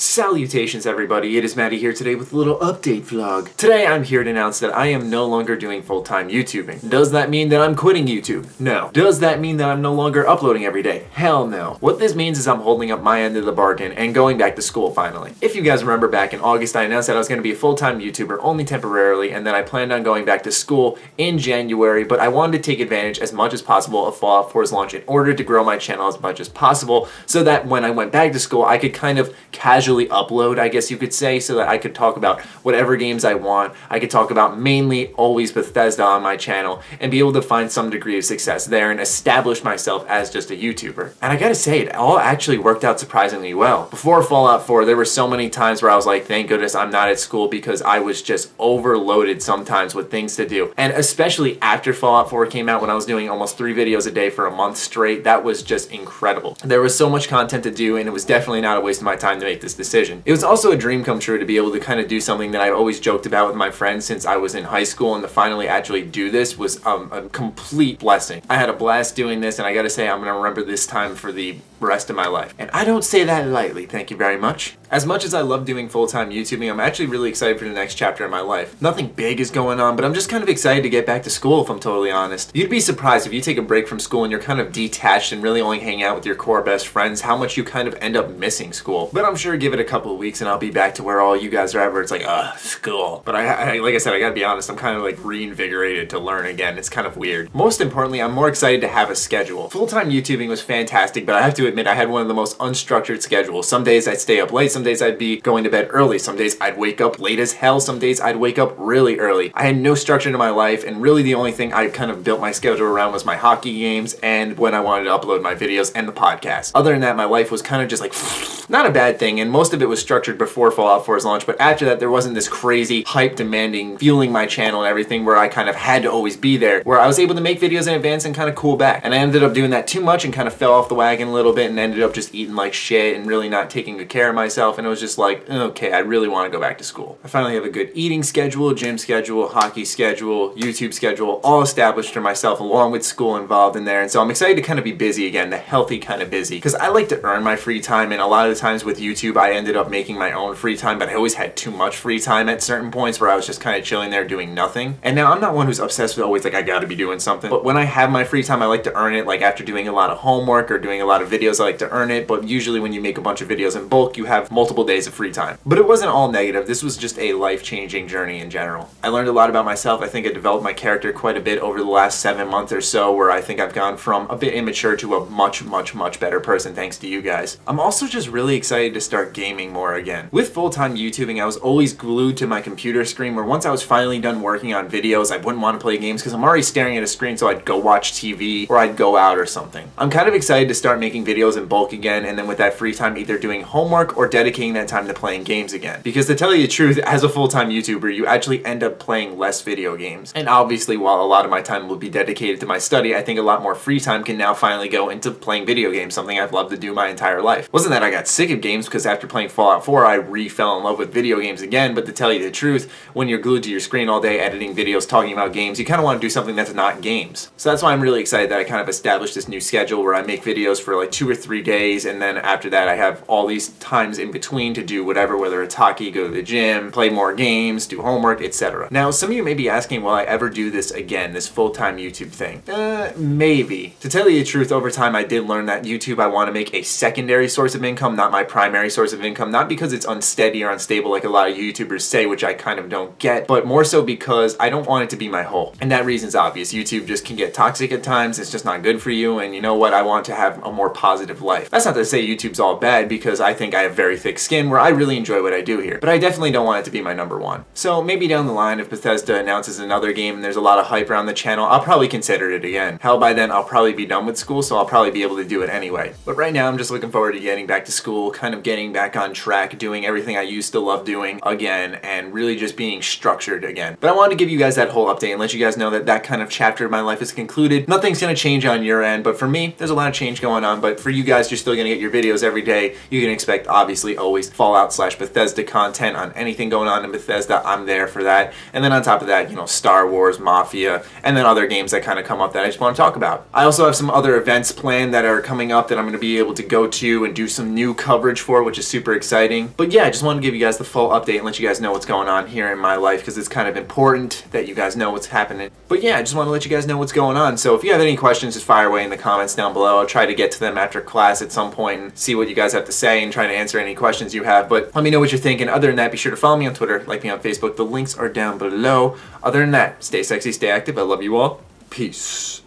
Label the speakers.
Speaker 1: Salutations everybody, it is Matty here today with a little update vlog. Today I'm here to announce that I am no longer doing full-time YouTubing. Does that mean that I'm quitting YouTube? No. Does that mean that I'm no longer uploading every day? Hell no. What this means is I'm holding up my end of the bargain and going back to school finally. If you guys remember back in August, I announced that I was going to be a full-time YouTuber only temporarily, and then I planned on going back to school in January, but I wanted to take advantage as much as possible of Fallout 4's launch in order to grow my channel as much as possible so that when I went back to school I could kind of casually upload, I guess you could say, so that I could talk about whatever games I want. I could talk about mainly always Bethesda on my channel and be able to find some degree of success there and establish myself as just a YouTuber. And I gotta say, it all actually worked out surprisingly well. Before Fallout 4, there were so many times where I was like, thank goodness I'm not at school, because I was just overloaded sometimes with things to do. And especially after Fallout 4 came out, when I was doing almost 3 videos a day for a month straight, that was just incredible. There was so much content to do, and it was definitely not a waste of my time to make this decision. It was also a dream come true to be able to kind of do something that I always joked about with my friends since I was in high school, and to finally actually do this was a complete blessing. I had a blast doing this, and I gotta say I'm gonna remember this time for the rest of my life. And I don't say that lightly, thank you very much. As much as I love doing full-time YouTubing, I'm actually really excited for the next chapter in my life. Nothing big is going on, but I'm just kind of excited to get back to school, if I'm totally honest. You'd be surprised if you take a break from school and you're kind of detached and really only hang out with your core best friends, how much you kind of end up missing school. But I'm sure give it a couple of weeks and I'll be back to where all you guys are at, where it's like, school. But I like I said, I gotta be honest, I'm kind of like reinvigorated to learn again. It's kind of weird. Most importantly, I'm more excited to have a schedule. Full-time YouTubing was fantastic, but I have to admit I had one of the most unstructured schedules. Some days I'd stay up late, some days I'd be going to bed early, some days I'd wake up late as hell, some days I'd wake up really early. I had no structure to my life, and really the only thing I kind of built my schedule around was my hockey games and when I wanted to upload my videos and the podcast. Other than that, my life was kind of just like not a bad thing, and most of it was structured before Fallout 4's launch, but after that there wasn't this crazy hype demanding fueling my channel and everything where I kind of had to always be there, where I was able to make videos in advance and kind of cool back. And I ended up doing that too much and kind of fell off the wagon a little bit and ended up just eating like shit and really not taking good care of myself, and it was just like, okay, I really want to go back to school. I finally have a good eating schedule, gym schedule, hockey schedule, YouTube schedule, all established for myself along with school involved in there, and so I'm excited to kind of be busy again, the healthy kind of busy, because I like to earn my free time, and a lot of the times with YouTube I ended up making my own free time, but I always had too much free time at certain points where I was just kind of chilling there doing nothing. And now I'm not one who's obsessed with always like I gotta be doing something, but when I have my free time I like to earn it, like after doing a lot of homework or doing a lot of videos I like to earn it, but usually when you make a bunch of videos in bulk you have multiple days of free time. But it wasn't all negative, this was just a life-changing journey in general. I learned a lot about myself. I think I developed my character quite a bit over the last 7 months or so, where I think I've gone from a bit immature to a much better person thanks to you guys. I'm also just really excited to start gaming more again. With full-time YouTubing I was always glued to my computer screen, where once I was finally done working on videos I wouldn't want to play games because I'm already staring at a screen, so I'd go watch TV or I'd go out or something. I'm kind of excited to start making videos in bulk again, and then with that free time either doing homework or dedicating that time to playing games again. Because to tell you the truth, as a full-time YouTuber you actually end up playing less video games. And obviously while a lot of my time will be dedicated to my study, I think a lot more free time can now finally go into playing video games, something I've loved to do my entire life. Wasn't that I got sick of games, because after playing Fallout 4 I fell in love with video games again, but to tell you the truth, when you're glued to your screen all day editing videos, talking about games, you kind of want to do something that's not games. So that's why I'm really excited that I kind of established this new schedule where I make videos for like 2 or 3 days, and then after that I have all these times in between to do whatever, whether it's hockey, go to the gym, play more games, do homework, etc. Now some of you may be asking, will I ever do this again, this full-time YouTube thing? Maybe. To tell you the truth, over time I did learn that YouTube I want to make a secondary source of income, not my primary source of income, not because it's unsteady or unstable like a lot of YouTubers say, which I kind of don't get, but more so because I don't want it to be my whole. And that reason's obvious. YouTube just can get toxic at times, it's just not good for you, and you know what, I want to have a more positive life. That's not to say YouTube's all bad, because I think I have very thick skin where I really enjoy what I do here, but I definitely don't want it to be my #1. So maybe down the line, if Bethesda announces another game and there's a lot of hype around the channel, I'll probably consider it again. Hell, by then I'll probably be done with school, so I'll probably be able to do it anyway. But right now I'm just looking forward to getting back to school, kind of getting back on track, doing everything I used to love doing again, and really just being structured again. But I wanted to give you guys that whole update and let you guys know that that kind of chapter of my life is concluded. Nothing's gonna change on your end, but for me, there's a lot of change going on, but for you guys, you're still gonna get your videos every day. You can expect, obviously, obviously always Fallout/Bethesda content on anything going on in Bethesda. I'm there for that. And then on top of that, you know, Star Wars, Mafia, and then other games that kind of come up that I just want to talk about. I also have some other events planned that are coming up that I'm going to be able to go to and do some new coverage for, which is super exciting. But yeah, I just wanted to give you guys the full update and let you guys know what's going on here in my life, because it's kind of important that you guys know what's happening. But yeah, I just want to let you guys know what's going on. So if you have any questions, just fire away in the comments down below. I'll try to get to them after class at some point and see what you guys have to say and try to answer any questions you have. But let me know what you're thinking. Other than that, be sure to follow me on Twitter, like me on Facebook. The links are down below. Other than that, stay sexy, stay active. I love you all. Peace.